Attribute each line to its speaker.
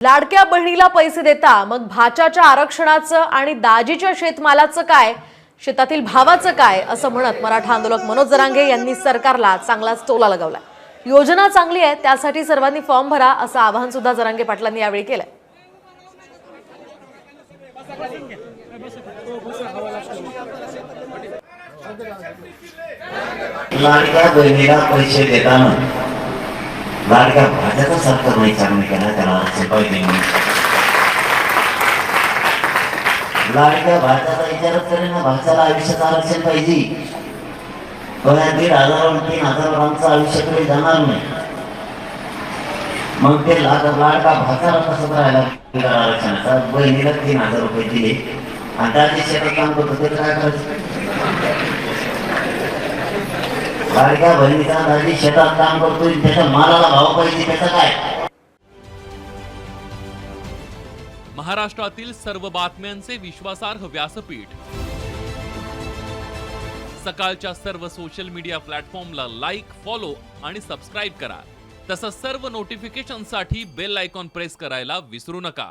Speaker 1: लाडक्या बहिणीला पैसे देता मग भाच्याच्या आरक्षणाचं आणि दाजीच्या शेतमालाचं काय, शेतातील भावाचं काय असं म्हणत मराठा आंदोलक मनोज जरांगे यांनी सरकारला चांगलाच टोला लगावला। योजना चांगली आहे, त्यासाठी सर्वांनी फॉर्म भरा असं आवाहन सुद्धा जरांगे पाटलांनी यावेळी केलं।
Speaker 2: लाडक्या बहिणीला पैसे देताना लाडक्या भाज्याचा सरकार नाही चांगलं केला, त्याला आरक्षण पाहिजे। लाडक्या भाज्याचा विचारच करेना, भाषाला आयुष्याचं आरक्षण पाहिजे। 1,500 3,000 आमचं आयुष्य कडे जाणार नाही, मग ते लाडका भाषाला कसं राहायला आरक्षणाचा। बहिणीला 3,000 रुपये दिले आणि त्याची शेतात काम करतो, ते काय करायचं? लाडक्या बहिणीचा दाजी शेतात काम करतोय, त्याच्या मालाला भाव पाहिजे, त्याचं काय?
Speaker 3: महाराष्ट्रातील सर्व बातम्यांचे विश्वासार्ह व्यासपीठ, सकाळच्या सर्व सोशल मीडिया प्लॅटफॉर्मला लाईक, फॉलो आणि सबस्क्राईब करा। तसंच सर्व नोटिफिकेशनसाठी बेल आयकॉन प्रेस करायला विसरू नका।